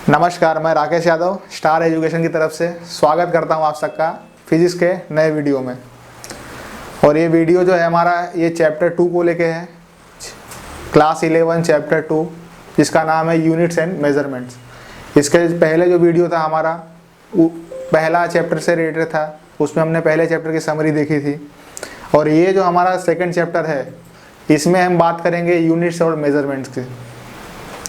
नमस्कार, मैं Rakesh Yadav star education की तरफ से स्वागत करता हूं आप सबका फिजिक्स के नए वीडियो में। और ये वीडियो जो है हमारा ये चैप्टर 2 को लेके है, क्लास 11 चैप्टर 2, जिसका नाम है यूनिट्स एंड मेजरमेंट्स। इसके पहले जो वीडियो था हमारा वो पहला चैप्टर से रिलेटेड था, उसमें हमने पहले चैप्टर की समरी देखी थी। और ये जो हमारा सेकेंड चैप्टर है इसमें हम बात करेंगे यूनिट्स और मेजरमेंट्स की,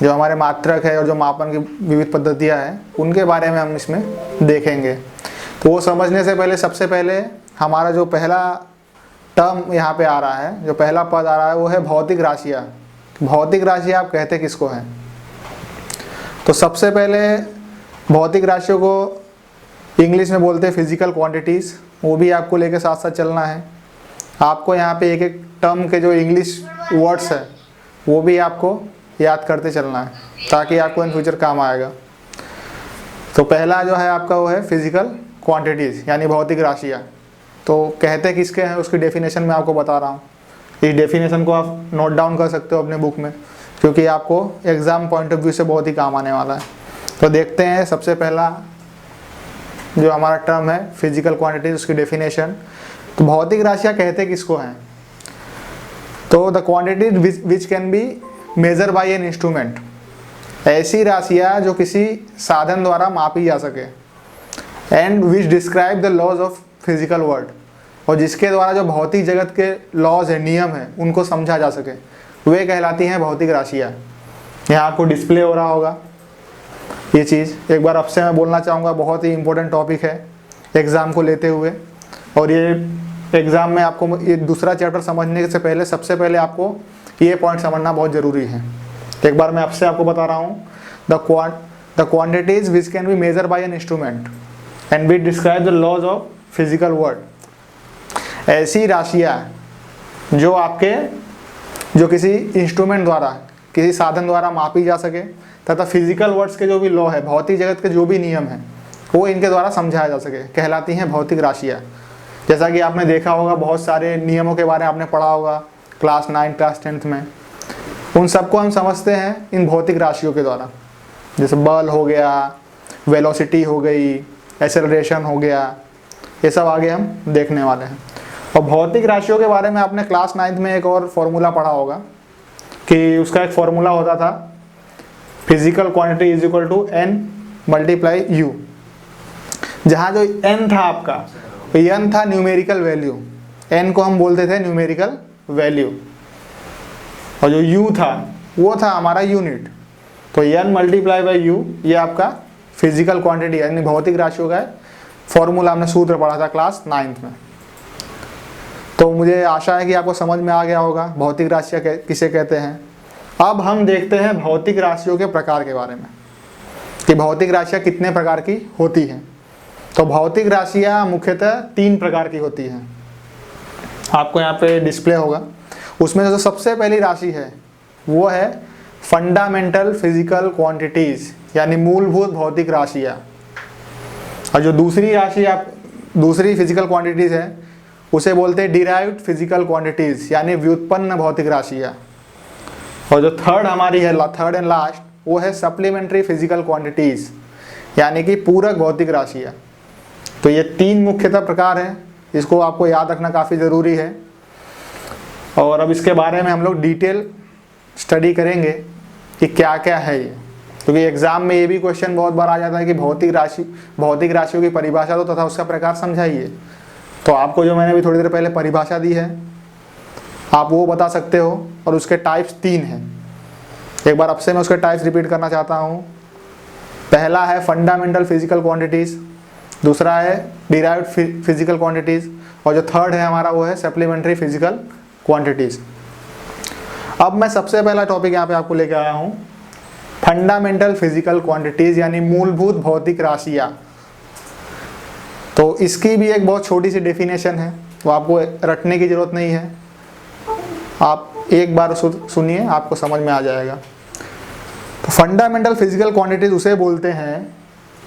जो हमारे मात्रक है और जो मापन की विविध पद्धतियाँ हैं उनके बारे में हम इसमें देखेंगे। तो वो समझने से पहले सबसे पहले हमारा जो पहला टर्म यहाँ पे आ रहा है, जो पहला पद आ रहा है वो है भौतिक राशियाँ। भौतिक राशियाँ आप कहते किसको हैं? तो सबसे पहले भौतिक राशियों को इंग्लिश में बोलते हैं फिजिकल क्वांटिटीज़। वो भी आपको लेके साथ साथ चलना है। आपको यहाँ पे एक एक टर्म के जो इंग्लिश वर्ड्स है वो भी आपको याद करते चलना है, ताकि आपको इन फ्यूचर काम आएगा। तो पहला जो है आपका वो है फिजिकल क्वांटिटीज़ यानी भौतिक राशियाँ। तो कहते किसके हैं उसकी डेफिनेशन मैं आपको बता रहा हूँ। इस डेफिनेशन को आप नोट डाउन कर सकते हो अपने बुक में, क्योंकि आपको एग्ज़ाम पॉइंट ऑफ व्यू से बहुत ही काम आने वाला है। तो देखते हैं सबसे पहला जो हमारा टर्म है फिजिकल क्वांटिटीज़, उसकी डेफिनेशन। तो भौतिक राशियाँ कहते किसको हैं? तो the quantities which can be measure by an instrument, ऐसी राशियाँ जो किसी साधन द्वारा मापी जा सके। And which describe the laws of physical world, और जिसके द्वारा जो भौतिक जगत के लॉज है, नियम है, उनको समझा जा सके, वे कहलाती हैं भौतिक राशियाँ। यहाँ आपको डिस्प्ले हो रहा होगा ये चीज़। एक बार आपसे मैं बोलना चाहूँगा, बहुत ही इंपॉर्टेंट टॉपिक है एग्ज़ाम को लेते हुए। और ये एग्ज़ाम में आपको ये दूसरा चैप्टर समझने से पहले सबसे पहले आपको ये पॉइंट समझना बहुत ज़रूरी है। एक बार मैं आपको बता रहा हूँ, the quantities which can be measure by an instrument and be describe the laws of physical world. ऐसी राशियाँ जो किसी इंस्ट्रूमेंट द्वारा, किसी साधन द्वारा मापी जा सके, तथा फिजिकल वर्ड्स के जो भी लॉ है, भौतिक जगत के जो भी नियम हैं, वो इनके द्वारा समझाया जा सके, कहलाती हैं भौतिक राशियाँ। जैसा कि आपने देखा होगा, बहुत सारे नियमों के बारे में आपने पढ़ा होगा क्लास 9 क्लास 10 में। उन सबको हम समझते हैं इन भौतिक राशियों के द्वारा। जैसे बल हो गया, वेलोसिटी हो गई, एक्सेलरेशन हो गया, ये सब आगे हम देखने वाले हैं। और भौतिक राशियों के बारे में आपने क्लास 9 में एक और फॉर्मूला पढ़ा होगा कि उसका एक फॉर्मूला होता था, physical quantity is equal to n multiply u। जहाँ जो n था आपका, n था न्यूमेरिकल वैल्यू, n को हम बोलते थे न्यूमेरिकल वैल्यू, और जो u था वो था हमारा यूनिट। तो n मल्टीप्लाई बाई u ये आपका फिजिकल क्वांटिटी यानी भौतिक राशियों का फॉर्मूला हमने सूत्र पढ़ा था क्लास 9 में। तो मुझे आशा है कि आपको समझ में आ गया होगा भौतिक राशियाँ किसे कहते हैं। अब हम देखते हैं भौतिक राशियों के प्रकार के बारे में, कि भौतिक राशियाँ कितने प्रकार की होती हैं। तो भौतिक राशियाँ मुख्यतः 3 प्रकार की होती हैं। आपको यहाँ पे डिस्प्ले होगा। उसमें जो सबसे पहली राशि है वो है फंडामेंटल फिजिकल क्वांटिटीज़ यानी मूलभूत भौतिक राशियाँ। और जो दूसरी फिजिकल क्वांटिटीज़ है उसे बोलते हैं डिराइव्ड फिजिकल क्वांटिटीज़ यानी व्युत्पन्न भौतिक राशियाँ। और जो थर्ड हमारी है, थर्ड एंड लास्ट, वो है सप्लीमेंट्री फिजिकल क्वांटिटीज़ यानी कि पूरक भौतिक राशियाँ। तो ये 3 मुख्यतः प्रकार हैं, इसको आपको याद रखना काफ़ी ज़रूरी है। और अब इसके बारे में हम लोग डिटेल स्टडी करेंगे कि क्या क्या है ये, क्योंकि एग्ज़ाम में ये भी क्वेश्चन बहुत बार आ जाता है कि भौतिक राशियों की परिभाषा दो तथा उसका प्रकार समझाइए। तो आपको जो मैंने अभी थोड़ी देर पहले परिभाषा दी है आप वो बता सकते हो। और उसके टाइप्स 3 हैं। एक बार आपसे मैं उसके टाइप्स रिपीट करना चाहता हूँ। पहला है फंडामेंटल फिजिकल क्वांटिटीज़, दूसरा है डिराइव्ड फिजिकल क्वांटिटीज़, और जो थर्ड है हमारा वो है सप्लीमेंट्री फिजिकल क्वांटिटीज़। अब मैं सबसे पहला टॉपिक यहाँ पे आपको लेके आया हूँ, फंडामेंटल फिजिकल क्वांटिटीज़ यानी मूलभूत भौतिक राशियाँ। तो इसकी भी एक बहुत छोटी सी डेफिनेशन है, वो आपको रटने की ज़रूरत नहीं है, आप एक बार सुनिए आपको समझ में आ जाएगा। तो फंडामेंटल फिजिकल क्वांटिटीज़ उसे बोलते हैं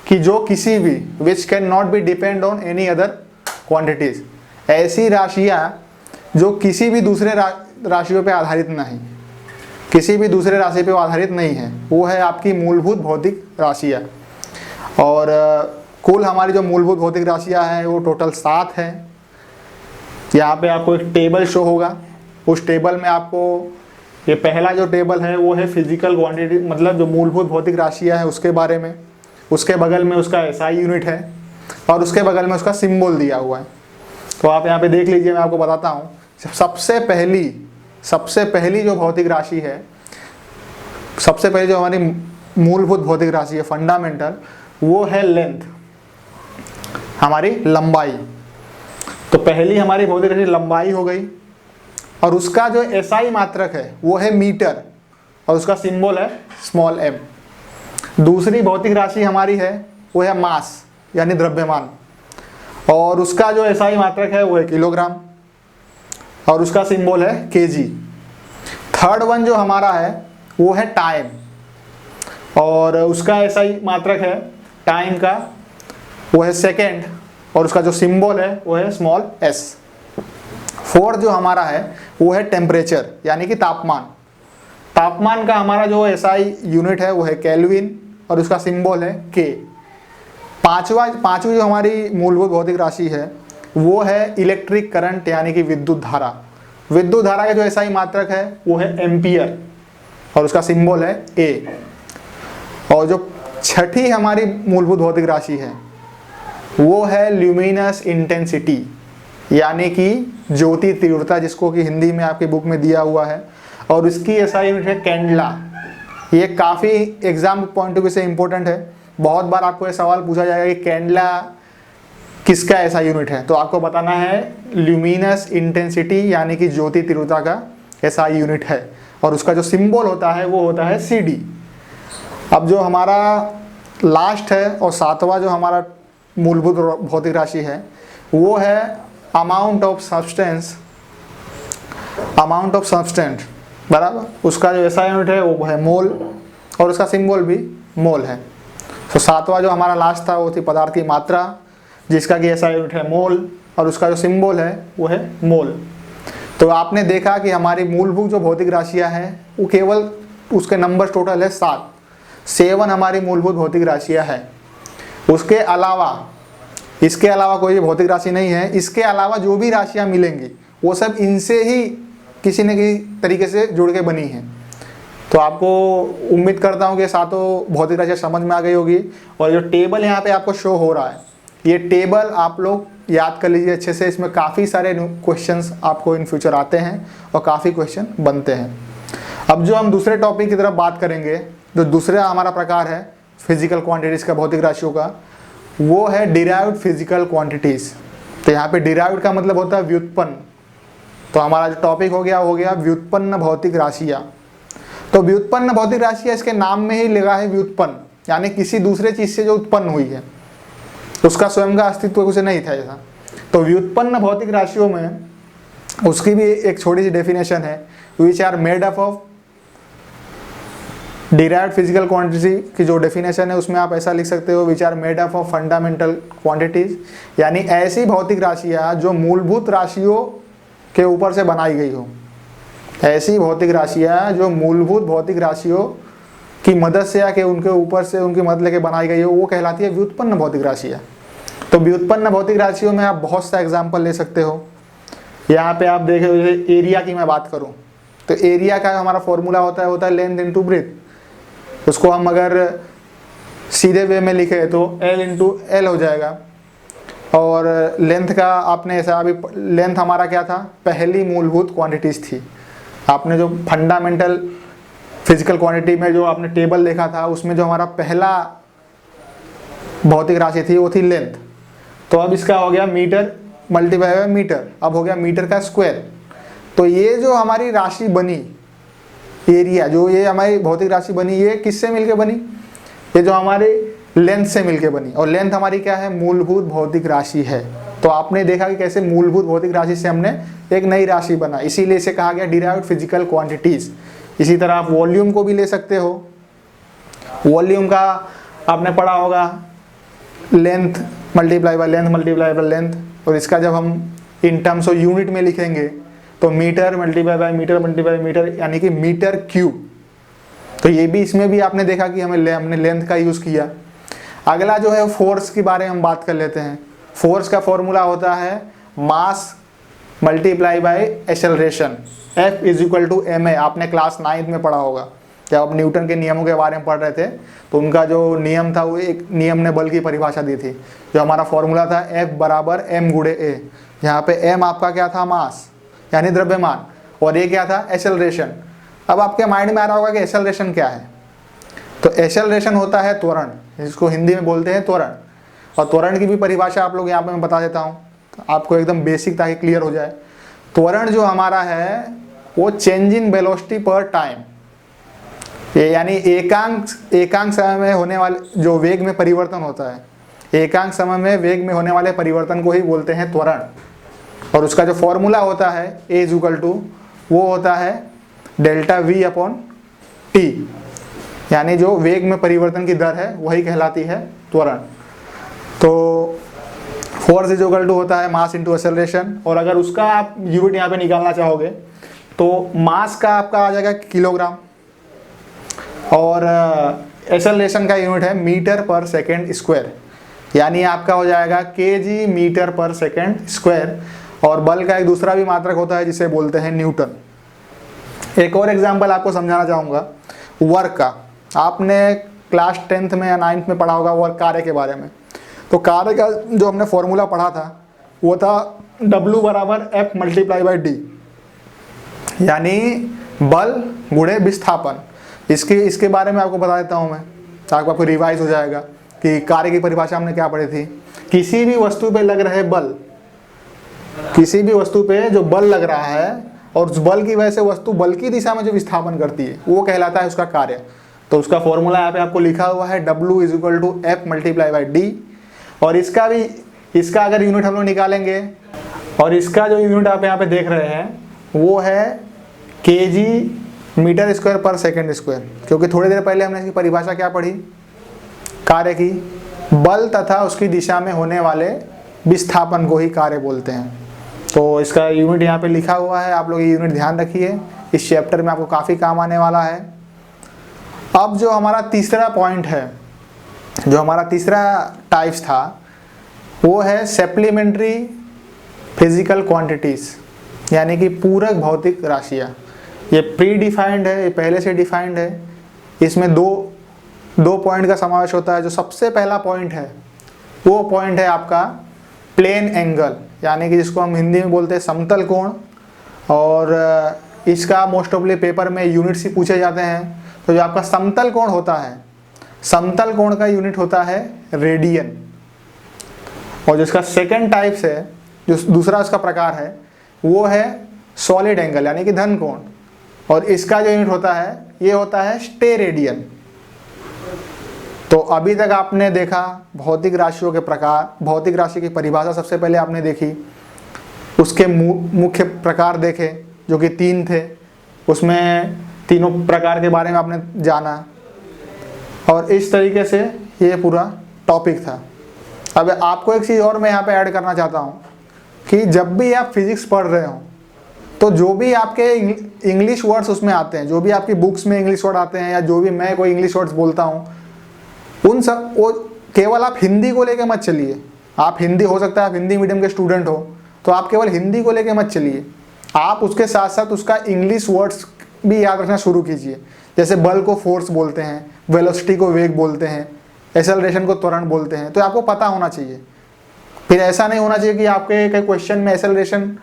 कि जो किसी भी which can not be depend on any other quantities, ऐसी राशियाँ जो किसी भी दूसरे राशियों पे आधारित नहीं, किसी भी दूसरे राशि पे आधारित नहीं है, वो है आपकी मूलभूत भौतिक राशियाँ। और कुल हमारी जो मूलभूत भौतिक राशियाँ हैं वो टोटल 7 है। यहाँ पे आपको एक टेबल शो होगा, उस टेबल में आपको ये पहला जो टेबल है वो है फिजिकल क्वांटिटी, मतलब जो मूलभूत भौतिक राशियाँ हैं उसके बारे में, उसके बगल में उसका एसआई यूनिट है और उसके बगल में उसका सिंबल दिया हुआ है। तो आप यहाँ पे देख लीजिए, मैं आपको बताता हूँ। सबसे पहली जो भौतिक राशि है, सबसे पहले जो हमारी मूलभूत भौतिक राशि है फंडामेंटल, वो है लेंथ, हमारी लंबाई। तो पहली हमारी भौतिक राशि लंबाई हो गई और उसका जो एसआई मात्रक है वो है मीटर और उसका सिंबल है स्मॉल m। दूसरी भौतिक राशि हमारी है वो है मास यानी द्रव्यमान और उसका जो एसआई मात्रक है वो है किलोग्राम और उसका सिंबल है केजी। थर्ड वन जो हमारा है वो है टाइम और उसका एसआई मात्रक है टाइम का, वो है सेकेंड और उसका जो सिंबल है वो है स्मॉल s। फोर्थ जो हमारा है वो है टेम्परेचर यानी कि तापमान। तापमान का हमारा जो एसआई यूनिट है वो है केल्विन और उसका सिंबल है K। पांचवी जो हमारी मूलभूत भौतिक राशि है वो है इलेक्ट्रिक करंट यानी कि विद्युत धारा। विद्युत धारा का जो एसआई मात्रक है वो है एम्पियर और उसका सिंबल है A। और जो छठी हमारी मूलभूत भौतिक राशि है वो है ल्यूमिनस इंटेंसिटी यानी कि ज्योति तीव्रता, जिसको कि हिंदी में आपकी बुक में दिया हुआ है और इसकी एसआई यूनिट है कैंडला। ये काफ़ी एग्जाम पॉइंट ऑफ व्यू से इंपॉर्टेंट है, बहुत बार आपको ये सवाल पूछा जाएगा कि कैंडला किसका ऐसा यूनिट है, तो आपको बताना है ल्यूमिनस इंटेंसिटी यानी कि ज्योति तीव्रता का ऐसा यूनिट है और उसका जो सिंबल होता है वो होता है CD। अब जो हमारा लास्ट है और 7वां जो हमारा मूलभूत भौतिक राशि है वो है अमाउंट ऑफ सब्सटेंस, बराबर। उसका जो ऐसा यूनिट है वो है मोल और उसका सिंबल भी मोल है। तो 7वां जो हमारा लास्ट था वो थी पदार्थ की मात्रा, जिसका कि ऐसा यूनिट है मोल और उसका जो सिंबल है वो है मोल। तो आपने देखा कि हमारी मूलभूत जो भौतिक राशियां हैं वो केवल उसके नंबर टोटल है 7 हमारी मूलभूत भौतिक राशियां हैं। उसके अलावा इसके अलावा कोई भौतिक राशि नहीं है। इसके अलावा जो भी राशियां मिलेंगी वो सब इनसे ही किसी न किसी तरीके से जुड़ के बनी हैं। तो आपको उम्मीद करता हूँ कि 7 भौतिक राशियां समझ में आ गई होगी। और जो टेबल यहाँ पे आपको शो हो रहा है, ये टेबल आप लोग याद कर लीजिए अच्छे से। इसमें काफ़ी सारे क्वेश्चंस आपको इन फ्यूचर आते हैं और काफ़ी क्वेश्चन बनते हैं। अब जो हम दूसरे टॉपिक की तरफ बात करेंगे, जो दूसरा हमारा प्रकार है फिजिकल क्वांटिटीज़ का, भौतिक राशियों का, वो है डिराइव्ड फिजिकल क्वांटिटीज़। तो यहाँ पे डिराइव्ड का मतलब होता है व्युत्पन्न। तो हमारा जो टॉपिक हो गया व्युत्पन्न भौतिक राशियाँ। तो व्युत्पन्न भौतिक राशियाँ इसके नाम में ही लगा है व्युत्पन्न, यानी किसी दूसरे चीज़ से जो उत्पन्न हुई है, उसका स्वयं का अस्तित्व उसे नहीं था ऐसा। तो व्युत्पन्न भौतिक राशियों में उसकी भी एक छोटी सी डेफिनेशन है, which are made up of derived physical quantity की जो डेफिनेशन है उसमें आप ऐसा लिख सकते हो, which are made up of fundamental quantities, यानी ऐसी भौतिक राशियाँ जो मूलभूत राशियों के ऊपर से बनाई गई हो। ऐसी भौतिक राशियाँ जो मूलभूत भौतिक राशियों की मदद से या कि उनके ऊपर से उनकी मदद लेके बनाई गई हो, वो कहलाती है व्युत्पन्न भौतिक राशियाँ। तो व्युत्पन्न भौतिक राशियों में आप बहुत सा एग्जाम्पल ले सकते हो। यहाँ पे आप देखें, जैसे एरिया की मैं बात करूँ तो एरिया का हमारा फॉर्मूला होता है लेंथ इंटू ब्रेथ। उसको हम अगर सीधे वे में लिखे तो L इंटू एल हो जाएगा। और लेंथ का आपने ऐसा, अभी लेंथ हमारा क्या था, पहली मूलभूत क्वांटिटीज़ थी। आपने जो फंडामेंटल फिजिकल क्वांटिटी में जो आपने टेबल देखा था उसमें जो हमारा पहला भौतिक राशि थी वो थी लेंथ। तो अब इसका हो गया मीटर मल्टीप्लाई बाय मीटर, अब हो गया मीटर का स्क्वायर। तो ये जो हमारी राशि बनी एरिया, जो ये हमारी भौतिक राशि बनी, ये किससे मिलके बनी, ये जो हमारी लेंथ से मिलके बनी। और लेंथ हमारी क्या है, मूलभूत भौतिक राशि है। तो आपने देखा कि कैसे मूलभूत भौतिक राशि से हमने एक नई राशि बना, इसीलिए इसे कहा गया डिराइव्ड फिजिकल क्वांटिटीज। इसी तरह आप वॉल्यूम को भी ले सकते हो। वॉल्यूम का आपने पढ़ा होगा लेंथ मल्टीप्लाई बाय लेंथ, और इसका जब हम इन टर्म्स ऑफ यूनिट में लिखेंगे तो मीटर मल्टीप्लाई बाय मीटर यानी कि मीटर क्यूब। तो ये भी, इसमें भी आपने देखा कि हमने लेंथ का यूज़ किया। अगला जो है फोर्स के बारे में हम बात कर लेते हैं। फोर्स का फॉर्मूला होता है mass multiply by acceleration, F is equal to ma। आपने क्लास 9th में पढ़ा होगा, जब आप न्यूटन के नियमों के बारे में पढ़ रहे थे तो उनका जो नियम था वो एक नियम ने बल की परिभाषा दी थी, जो हमारा फॉर्मूला था F बराबर m गुणे a। यहाँ पे m आपका क्या था, मास यानी द्रव्यमान, और ये क्या था, एक्सेलरेशन। अब आपके माइंड में आ रहा होगा कि एक्सेलरेशन क्या है। तो एक्सेलरेशन होता है त्वरण, जिसको हिंदी में बोलते हैं त्वरण। और त्वरण की भी परिभाषा आप लोग यहाँ पे मैं बता देता हूँ, आपको एकदम बेसिक ताकि क्लियर हो जाए। त्वरण जो हमारा है वो चेंज इन वेलोसिटी पर टाइम, ये यानी एकांक समय में होने वाले जो वेग में परिवर्तन होता है, एकांक समय में वेग में होने वाले परिवर्तन को ही बोलते हैं त्वरण। और उसका जो फॉर्मूला होता है A इज इक्वल टू, वो होता है डेल्टा V अपॉन T, यानी जो वेग में परिवर्तन की दर है वही कहलाती है त्वरण। तो फोर्स इज इक्वल टू होता है मास इंटू एक्सेलरेशन। और अगर उसका आप यूनिट यहाँ पे निकालना चाहोगे तो मास का आपका आ जाएगा किलोग्राम, और एक्सेलरेशन का यूनिट है मीटर पर सेकेंड स्क्वायर, यानी आपका हो जाएगा kg मीटर पर सेकेंड स्क्वायर। और बल का एक दूसरा भी मात्रक होता है जिसे बोलते हैं न्यूटन। एक और एग्जांपल आपको समझाना चाहूँगा वर्क का। आपने क्लास 10th में या 9th में पढ़ा होगा वर्क, कार्य के बारे में। तो कार्य का जो हमने फॉर्मूला पढ़ा था वो था W बराबर F मल्टीप्लाई बाई D, यानी बल गुणे विस्थापन। इसके बारे में आपको बता देता हूँ मैं, ताकि आपको रिवाइज हो जाएगा कि कार्य की परिभाषा हमने क्या पढ़ी थी। किसी भी वस्तु पे लग रहे बल, किसी भी वस्तु पे जो बल लग रहा है और उस बल की वजह से वस्तु बल की दिशा में जो विस्थापन करती है वो कहलाता है उसका कार्य। तो उसका फॉर्मूला यहाँ पे आपको लिखा हुआ है W is equal to F multiply by D। और इसका अगर यूनिट हम लोग निकालेंगे, और इसका जो यूनिट आप यहाँ पे देख रहे हैं वो है kg मीटर स्क्वायर पर सेकेंड स्क्वायर, क्योंकि थोड़ी देर पहले हमने इसकी परिभाषा क्या पढ़ी, कार्य की, बल तथा उसकी दिशा में होने वाले विस्थापन को ही कार्य बोलते हैं। तो इसका यूनिट यहाँ पे लिखा हुआ है, आप लोग ये यूनिट ध्यान रखिए, इस चैप्टर में आपको काफ़ी काम आने वाला है। अब जो हमारा तीसरा पॉइंट है, जो हमारा तीसरा टाइप्स था, वो है सप्लीमेंट्री फिजिकल क्वांटिटीज़, यानी कि पूरक भौतिक राशियाँ। ये प्री डिफाइंड है, ये पहले से डिफाइंड है। इसमें दो पॉइंट का समावेश होता है। जो सबसे पहला पॉइंट है वो पॉइंट है आपका प्लेन एंगल, यानी कि जिसको हम हिंदी में बोलते हैं समतल कोण। और इसका मोस्ट ऑफली पेपर में यूनिट्स ही पूछे जाते हैं। तो जो आपका समतल कोण होता है, समतल कोण का यूनिट होता है रेडियन। और जिसका सेकंड टाइप्स है, जो दूसरा उसका प्रकार है, वो है सॉलिड एंगल, यानी कि धन कोण। और इसका जो यूनिट होता है ये होता है स्टेरेडियन। तो अभी तक आपने देखा भौतिक राशियों के प्रकार, भौतिक राशि की परिभाषा सबसे पहले आपने देखी, उसके मुख्य प्रकार देखे जो कि 3 थे, उसमें तीनों प्रकार के बारे में आपने जाना। और इस तरीके से ये पूरा टॉपिक था। अब आपको एक चीज़ और मैं यहाँ पे ऐड करना चाहता हूँ कि जब भी आप फिजिक्स पढ़ रहे हो तो जो भी आपके इंग्लिश वर्ड्स उसमें आते हैं, जो भी आपकी बुक्स में इंग्लिश वर्ड आते हैं, या जो भी मैं कोई इंग्लिश वर्ड्स बोलता हूँ, उन सब वो केवल आप हिंदी को लेके मत चलिए। आप हिंदी, हो सकता है आप हिंदी मीडियम के स्टूडेंट हो, तो आप केवल हिंदी को लेके मत चलिए, आप उसके साथ साथ उसका इंग्लिश वर्ड्स भी याद रखना शुरू कीजिए। जैसे बल को फोर्स बोलते हैं, वेलोसिटी को वेग बोलते हैं, एक्सेलरेशन को त्वरण बोलते हैं, तो आपको पता होना चाहिए। फिर ऐसा नहीं होना चाहिए कि आपके कई क्वेश्चन में एक्सेलरेशन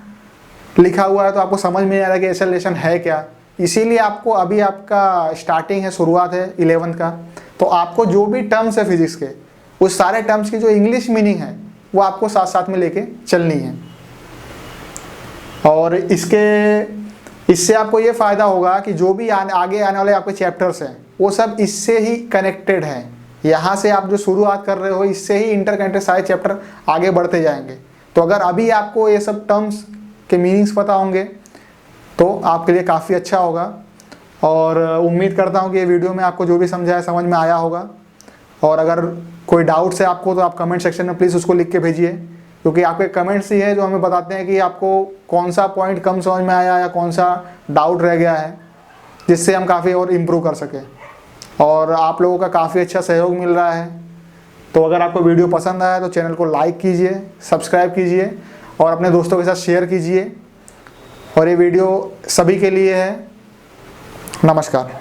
लिखा हुआ है तो आपको समझ में नहीं आ रहा कि एक्सेलरेशन है क्या। इसीलिए आपको, अभी आपका स्टार्टिंग है, शुरुआत है 11th का, तो आपको जो भी टर्म्स है फिजिक्स के, उस सारे टर्म्स की जो इंग्लिश मीनिंग है वो आपको साथ साथ में लेके चलनी है। और इससे आपको ये फ़ायदा होगा कि जो भी आगे आने वाले आपके चैप्टर्स हैं वो सब इससे ही कनेक्टेड हैं। यहाँ से आप जो शुरुआत कर रहे हो, इससे ही इंटरकनेक्टेड सारे चैप्टर आगे बढ़ते जाएंगे। तो अगर अभी आपको ये सब टर्म्स के मीनिंग्स पता होंगे तो आपके लिए काफ़ी अच्छा होगा। और उम्मीद करता हूँ कि ये वीडियो में आपको जो भी समझाया समझ में आया होगा। और अगर कोई डाउट्स है आपको तो आप कमेंट सेक्शन में प्लीज़ उसको लिख के भेजिए, क्योंकि आपके कमेंट्स ही है जो हमें बताते हैं कि आपको कौन सा पॉइंट कम समझ में आया या कौन सा डाउट रह गया है, जिससे हम काफ़ी और इम्प्रूव कर सकें। और आप लोगों का काफ़ी अच्छा सहयोग मिल रहा है। तो अगर आपको वीडियो पसंद आया तो चैनल को लाइक कीजिए, सब्सक्राइब कीजिए और अपने दोस्तों के साथ शेयर कीजिए। और ये वीडियो सभी के लिए है। नमस्कार।